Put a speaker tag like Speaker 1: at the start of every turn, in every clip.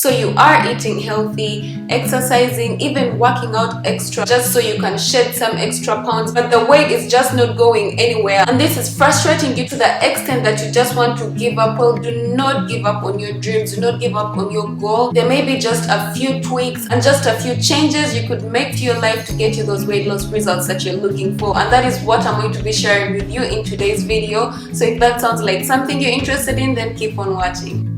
Speaker 1: So you are eating healthy, exercising, even working out extra just so you can shed some extra pounds, but the weight is just not going anywhere, and this is frustrating you to the extent that you just want to give up. Well, do not give up on your dreams, do not give up on your goal. There may be just a few tweaks and just a few changes you could make to your life to get you those weight loss results that you're looking for, and that is what I'm going to be sharing with you in today's video. So if that sounds like something you're interested in, then keep on watching.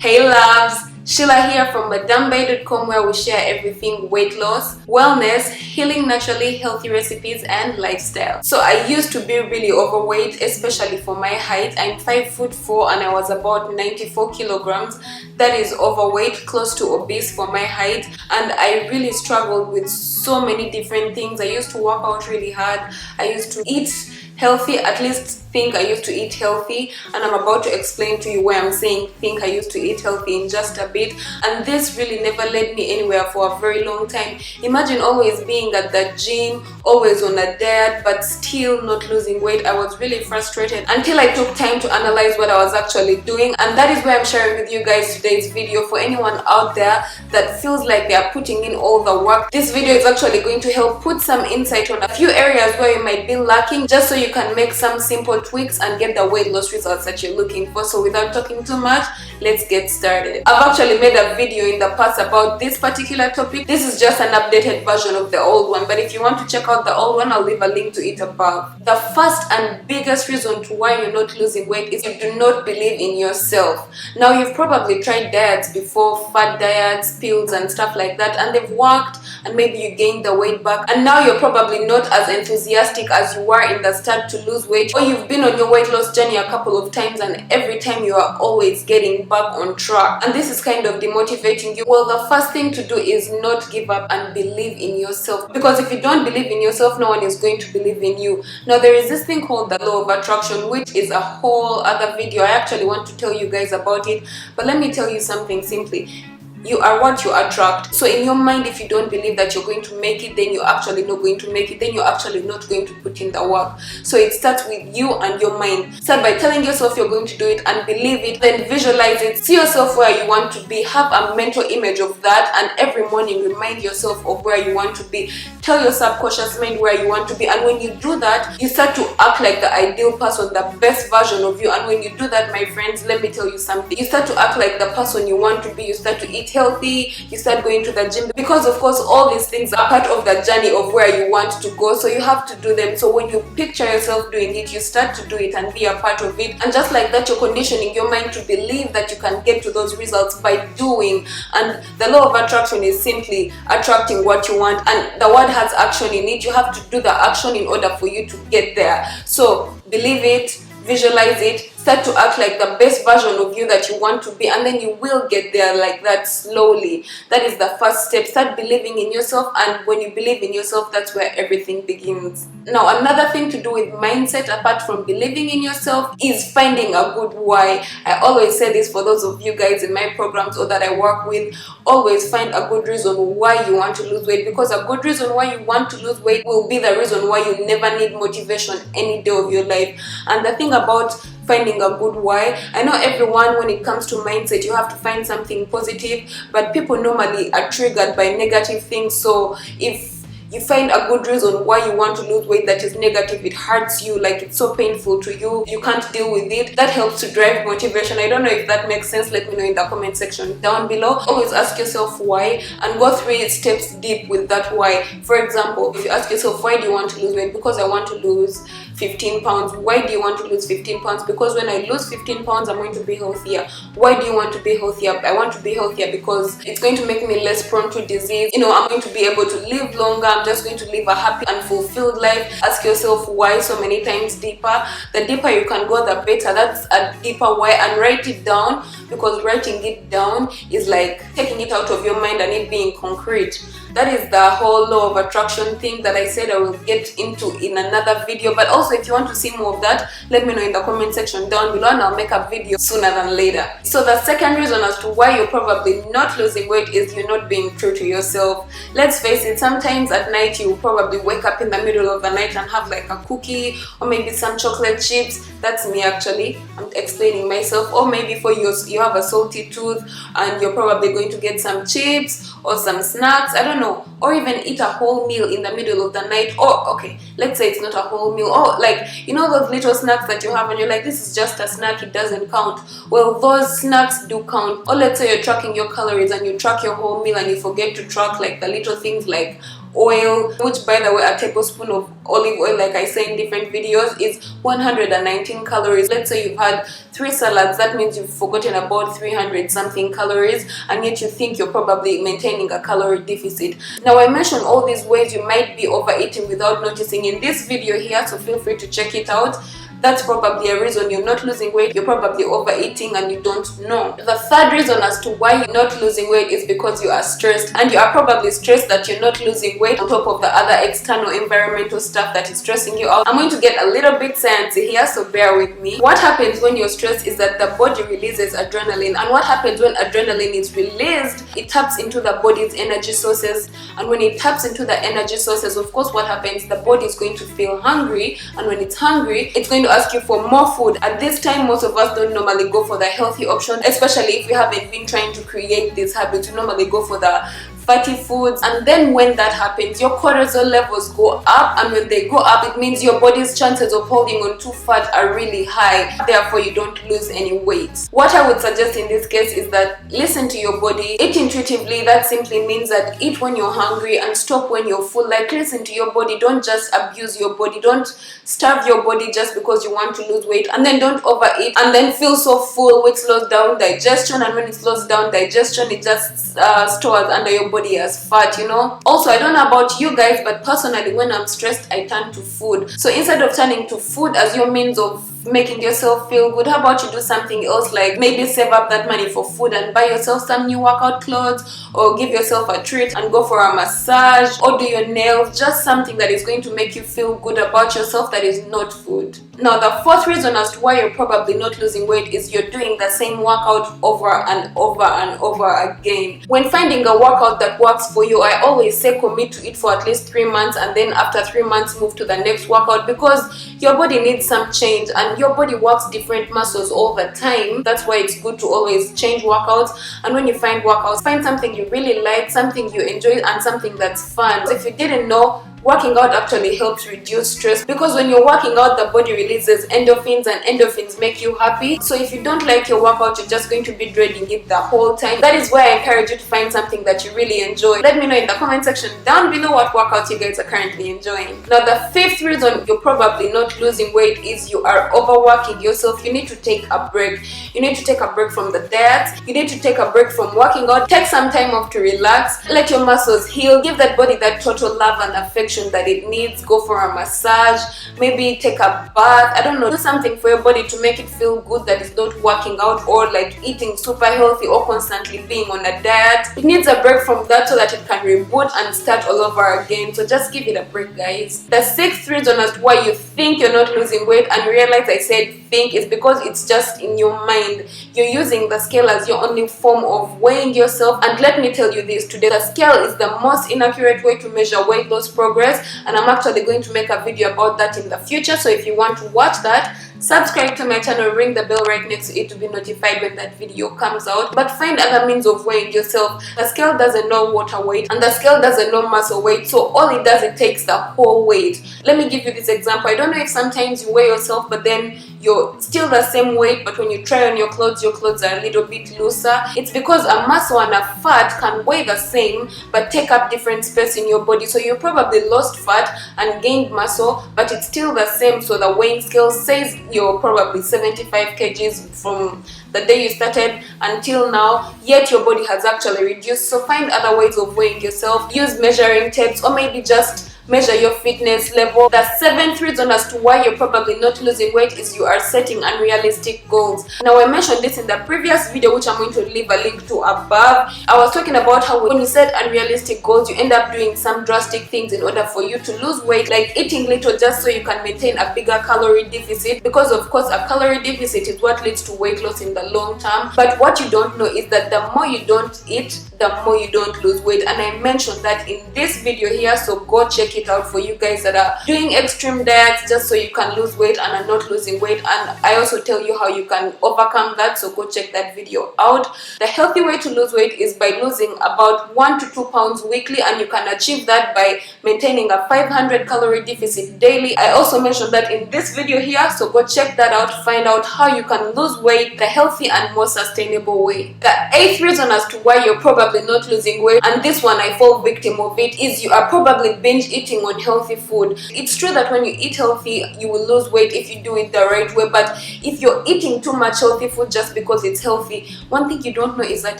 Speaker 1: Hey loves, Sheila here from MadameBae.com, where we share everything weight loss, wellness, healing naturally, healthy recipes, and lifestyle. So I used to be really overweight, especially for my height. I'm 5'4" and I was about 94 kilograms. That is overweight, close to obese for my height, and I really struggled with so many different things. I used to work out really hard. I used to eat healthy, at least think I used to eat healthy, and I'm about to explain to you why I'm saying think I used to eat healthy in just a bit. And this really never led me anywhere for a very long time. Imagine always being at the gym, always on a diet, but still not losing weight. I was really frustrated until I took time to analyze what I was actually doing, and that is why I'm sharing with you guys today's video. For anyone out there that feels like they are putting in all the work, this video is actually going to help put some insight on a few areas where you might be lacking, just so you can make some simple tweaks and get the weight loss results that you're looking for. So without talking too much, let's get started. I've actually made a video in the past about this particular topic. This is just an updated version of the old one, but if you want to check out the old one, I'll leave a link to it above. The first and biggest reason to why you're not losing weight is you do not believe in yourself. Now, you've probably tried diets before, fat diets, pills and stuff like that, and they've worked, and maybe you gained the weight back, and now you're probably not as enthusiastic as you were in the start to lose weight, or you've been on your weight loss journey a couple of times and every time you are always getting back on track, and this is kind of demotivating you. Well, the first thing to do is not give up and believe in yourself, because if you don't believe in yourself, no one is going to believe in you. Now, there is this thing called the law of attraction, which is a whole other video. I actually want to tell you guys about it, but let me tell you something simply. You are what you attract. So in your mind, if you don't believe that you're going to make it, then you're actually not going to make it, then you're actually not going to put in the work. So it starts with you and your mind. Start by telling yourself you're going to do it and believe it, then visualize it, see yourself where you want to be, have a mental image of that, and every morning remind yourself of where you want to be. Tell your subconscious mind where you want to be, and when you do that, you start to act like the ideal person, the best version of you. And when you do that, my friends, let me tell you something, you start to act like the person you want to be. You start to eat healthy, you start going to the gym, because of course all these things are part of the journey of where you want to go, so you have to do them. So when you picture yourself doing it, you start to do it and be a part of it, and just like that, you're conditioning your mind to believe that you can get to those results by doing. And the law of attraction is simply attracting what you want, and the word has action in it. You have to do the action in order for you to get there. So believe it, visualize it, start to act like the best version of you that you want to be, and then you will get there like that slowly. That is the first step. Start believing in yourself, and when you believe in yourself, that's where everything begins. Now, another thing to do with mindset, apart from believing in yourself, is finding a good why. I always say this for those of you guys in my programs or that I work with. Always find a good reason why you want to lose weight, because a good reason why you want to lose weight will be the reason why you never need motivation any day of your life. And the thing about finding a good why, I know everyone, when it comes to mindset, you have to find something positive, but people normally are triggered by negative things. So if you find a good reason why you want to lose weight that is negative, it hurts you, like it's so painful to you, you can't deal with it, that helps to drive motivation. I don't know if that makes sense. Let me know in the comment section down below. Always ask yourself why, and go 3 steps deep with that why. For example, if you ask yourself, why do you want to lose weight? Because I want to lose 15 pounds. Why do you want to lose 15 pounds? Because when I lose 15 pounds, I'm going to be healthier. Why do you want to be healthier? I want to be healthier because it's going to make me less prone to disease. I'm going to be able to live longer. I'm just going to live a happy and fulfilled life. Ask yourself why so many times deeper. The deeper you can go, the better. That's a deeper why, and write it down, because writing it down is like taking it out of your mind and it being concrete. That is the whole law of attraction thing that I said I will get into in another video. But also Also, if you want to see more of that, let me know in the comment section down below and I'll make a video sooner than later. So the second reason as to why you're probably not losing weight is you're not being true to yourself. Let's face it, sometimes at night you probably wake up in the middle of the night and have like a cookie or maybe some chocolate chips. That's me actually, I'm explaining myself. Or maybe for you have a salty tooth and you're probably going to get some chips or some snacks, I don't know, or even eat a whole meal in the middle of the night. Or okay, let's say it's not a whole meal, or like, you know those little snacks that you have and you're like, this is just a snack, it doesn't count. Well, those snacks do count. Or let's say you're tracking your calories and you track your whole meal and you forget to track like the little things like oil, which by the way, a tablespoon of olive oil, like I say in different videos, is 119 calories. Let's say you've had 3 salads, that means you've forgotten about 300 something calories, and yet you think you're probably maintaining a calorie deficit. Now, I mentioned all these ways you might be overeating without noticing in this video here, so feel free to check it out. That's probably a reason you're not losing weight. You're probably overeating and you don't know. The third reason as to why you're not losing weight is because you are stressed, and you are probably stressed that you're not losing weight on top of the other external environmental stuff that is stressing you out. I'm going to get a little bit sciencey here, so bear with me. What happens when you're stressed is that the body releases adrenaline, and what happens when adrenaline is released, it taps into the body's energy sources, and when it taps into the energy sources, of course what happens, the body is going to feel hungry, and when it's hungry, it's going to ask you for more food. At this time, most of us don't normally go for the healthy option, especially if we haven't been trying to create this habit. We normally go for the fatty foods, and then when that happens, your cortisol levels go up, and when they go up, it means your body's chances of holding on to fat are really high, therefore you don't lose any weight. What I would suggest in this case is that listen to your body, eat intuitively. That simply means that eat when you're hungry and stop when you're full. Like, listen to your body, don't just abuse your body, don't starve your body just because you want to lose weight, and then don't overeat and then feel so full, which slows down digestion, and when it slows down digestion, it just stores under your body as fat, you know. Also, I don't know about you guys, but personally, when I'm stressed, I turn to food. So instead of turning to food as your means of making yourself feel good, how about you do something else, like maybe save up that money for food and buy yourself some new workout clothes, or give yourself a treat and go for a massage, or do your nails, just something that is going to make you feel good about yourself that is not food. Now, the fourth reason as to why you're probably not losing weight is you're doing the same workout over and over and over again. When finding a workout that works for you, I always say commit to it for at least 3 months, and then after 3 months move to the next workout, because your body needs some change and your body works different muscles all the time. That's why it's good to always change workouts. And when you find workouts, find something you really like, something you enjoy, and something that's fun. If you didn't know, working out actually helps reduce stress, because when you're working out, the body releases endorphins, and endorphins make you happy. So if you don't like your workout, you're just going to be dreading it the whole time. That is why I encourage you to find something that you really enjoy. Let me know in the comment section down below what workouts you guys are currently enjoying. Now, the fifth reason you're probably not losing weight is you are overworking yourself. You need to take a break. You need to take a break from the diet. You need to take a break from working out. Take some time off to relax. Let your muscles heal. Give that body that total love and affection that it needs. Go for a massage, maybe take a bath, I don't know, do something for your body to make it feel good that is not working out or like eating super healthy or constantly being on a diet. It needs a break from that so that it can reboot and start all over again. So just give it a break, guys. The sixth reason as to why you think you're not losing weight, and realize I said think, is because it's just in your mind. You're using the scale as your only form of weighing yourself, and let me tell you this today, the scale is the most inaccurate way to measure weight loss progress, and I'm actually going to make a video about that in the future. So if you want to watch that, subscribe to my channel, ring the bell right next to it to be notified when that video comes out. But find other means of weighing yourself. The scale doesn't know water weight, and the scale doesn't know muscle weight, so all it does, it takes the whole weight. Let me give you this example. I don't know if sometimes you weigh yourself but then you're still the same weight, but when you try on your clothes are a little bit looser. It's because a muscle and a fat can weigh the same but take up different space in your body. So you probably lost fat and gained muscle, but it's still the same. So the weighing scale says you're probably 75 kgs from the day you started until now, yet your body has actually reduced. So find other ways of weighing yourself. Use measuring tapes, or maybe just measure your fitness level. The 7th reason as to why you're probably not losing weight is you are setting unrealistic goals. Now, I mentioned this in the previous video, which I'm going to leave a link to above. I was talking about how when you set unrealistic goals, you end up doing some drastic things in order for you to lose weight, like eating little just so you can maintain a bigger calorie deficit, because of course a calorie deficit is what leads to weight loss in the long term. But what you don't know is that the more you don't eat, the more you don't lose weight, and I mentioned that in this video here, so go check it out for you guys that are doing extreme diets just so you can lose weight and are not losing weight. And I also tell you how you can overcome that, so go check that video out. The healthy way to lose weight is by losing about 1 to 2 pounds weekly, and you can achieve that by maintaining a 500 calorie deficit daily. I also mentioned that in this video here, so go check that out to find out how you can lose weight the healthy and more sustainable way. The 8th reason as to why you're probably not losing weight, and this one I fall victim of it, is you are probably binge eating on healthy food. It's true that when you eat healthy, you will lose weight if you do it the right way, but if you're eating too much healthy food just because it's healthy, one thing you don't know is that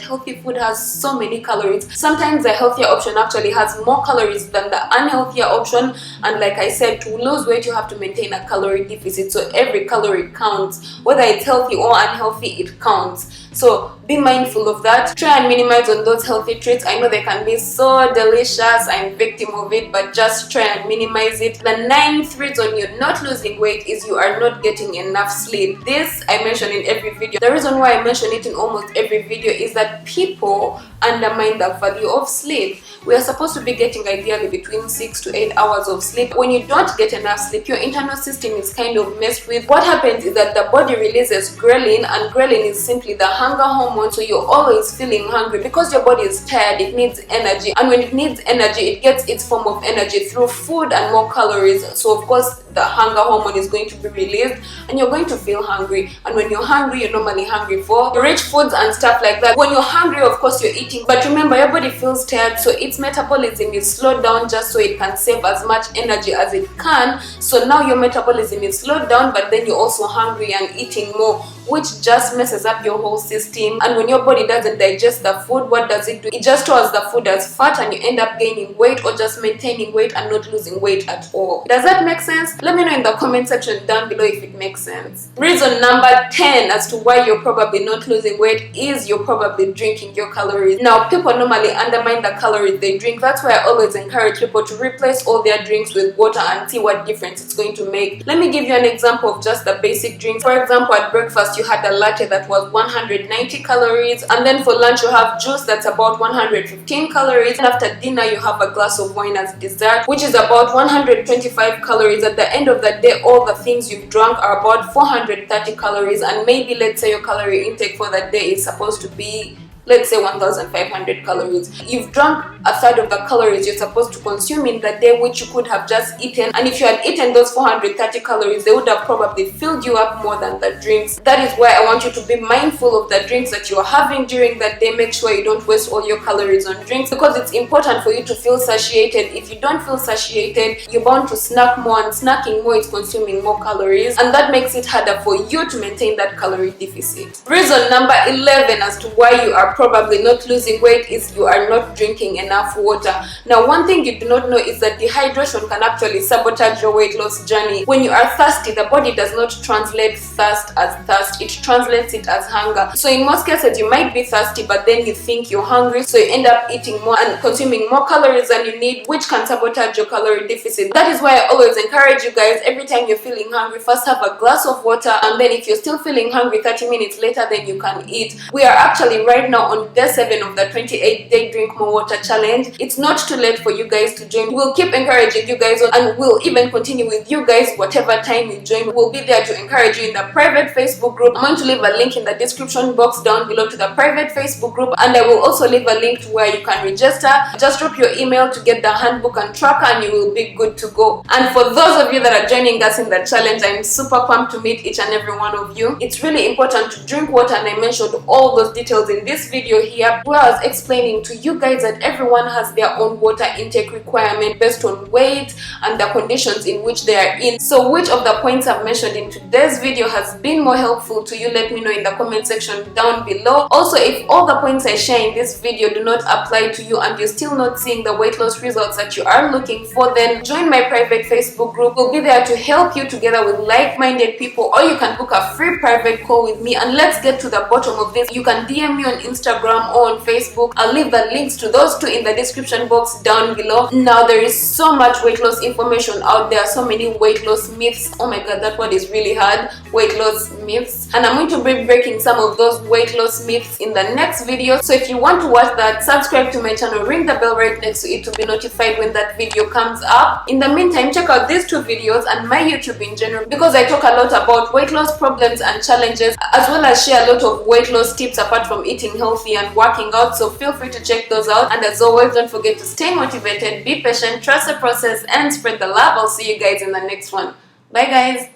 Speaker 1: healthy food has so many calories. Sometimes the healthier option actually has more calories than the unhealthier option, and like I said, to lose weight you have to maintain a calorie deficit, so every calorie counts. Whether it's healthy or unhealthy, it counts. So be mindful of that. Try and minimize on those healthy treats. I know they can be so delicious, I'm victim of it, but just try and minimize it. The 9th reason you're not losing weight is you are not getting enough sleep. This I mention in every video. The reason why I mention it in almost every video is that people undermine the value of sleep. We are supposed to be getting ideally between 6 to 8 hours of sleep. When you don't get enough sleep, your internal system is kind of messed with. What happens is that the body releases ghrelin, and ghrelin is simply the hunger hormone, so you're always feeling hungry because your body is tired. It needs energy, and when it needs energy, it gets its form of energy through food and more calories. So of course the hunger hormone is going to be released and you're going to feel hungry, and when you're hungry, you're normally hungry for rich foods and stuff like that. When you're hungry, of course you're eating, but remember, your body feels tired, so its metabolism is slowed down just so it can save as much energy as it can. So now your metabolism is slowed down, but then you're also hungry and eating more, which just messes up your whole system. And when your body doesn't digest the food, what does it do? It just stores the food as fat, and you end up gaining weight or just maintaining weight and not losing weight at all. Does that make sense? Let me know in the comment section down below if it makes sense. Reason number 10 as to why you're probably not losing weight is you're probably drinking your calories. Now, people normally undermine the calories they drink. That's why I always encourage people to replace all their drinks with water and see what difference it's going to make. Let me give you an example of just the basic drinks. For example, at breakfast you had a latte that was 190 calories, and then for lunch you have juice that's about 115 calories, and after dinner you have a glass of wine as dessert, which is about 125 calories. At the end of the day, all the things you've drunk are about 430 calories, and maybe let's say your calorie intake for that day is supposed to be, let's say, 1,500 calories. You've drunk a third of the calories you're supposed to consume in the day, which you could have just eaten. And if you had eaten those 430 calories, they would have probably filled you up more than the drinks. That is why I want you to be mindful of the drinks that you're having during that day. Make sure you don't waste all your calories on drinks, because it's important for you to feel satiated. If you don't feel satiated, you're bound to snack more, and snacking more is consuming more calories, and that makes it harder for you to maintain that calorie deficit. Reason number 11 as to why you are probably not losing weight is you are not drinking enough water. Now, one thing you do not know is that dehydration can actually sabotage your weight loss journey. When you are thirsty, the body does not translate thirst as thirst, it translates it as hunger. So in most cases you might be thirsty, but then you think you're hungry, so you end up eating more and consuming more calories than you need, which can sabotage your calorie deficit. That is why I always encourage you guys, every time you're feeling hungry, first have a glass of water, and then if you're still feeling hungry 30 minutes later, then you can eat. We are actually right now on day 7 of the 28-day drink more water challenge. It's not too late for you guys to join. We'll keep encouraging you guys, and we'll even continue with you guys whatever time you join. We'll be there to encourage you in the private Facebook group. I'm going to leave a link in the description box down below to the private Facebook group, and I will also leave a link to where you can register. Just drop your email to get the handbook and tracker, and you will be good to go. And for those of you that are joining us in the challenge, I'm super pumped to meet each and every one of you. It's really important to drink water, and I mentioned all those details in this video here where I was explaining to you guys that everyone has their own water intake requirement based on weight and the conditions in which they are in. So which of the points I've mentioned in today's video has been more helpful to you? Let me know in the comment section down below. Also, if all the points I share in this video do not apply to you and you're still not seeing the weight loss results that you are looking for, then join my private Facebook group. We'll be there to help you together with like-minded people, or you can book a free private call with me and let's get to the bottom of this. You can DM me on Instagram or on Facebook. I'll leave the links to those two in the description box down below. Now, there is so much weight loss information out there, so many weight loss myths. Oh my god, that word is really hard. Weight loss myths. And I'm going to be breaking some of those weight loss myths in the next video. So if you want to watch that, subscribe to my channel, ring the bell right next to it to be notified when that video comes up. In the meantime, check out these two videos and my YouTube in general, because I talk a lot about weight loss problems and challenges, as well as share a lot of weight loss tips apart from eating healthy and working out. So feel free to check those out. And as always, don't forget to stay motivated, be patient, trust the process, and spread the love. I'll see you guys in the next one. Bye guys.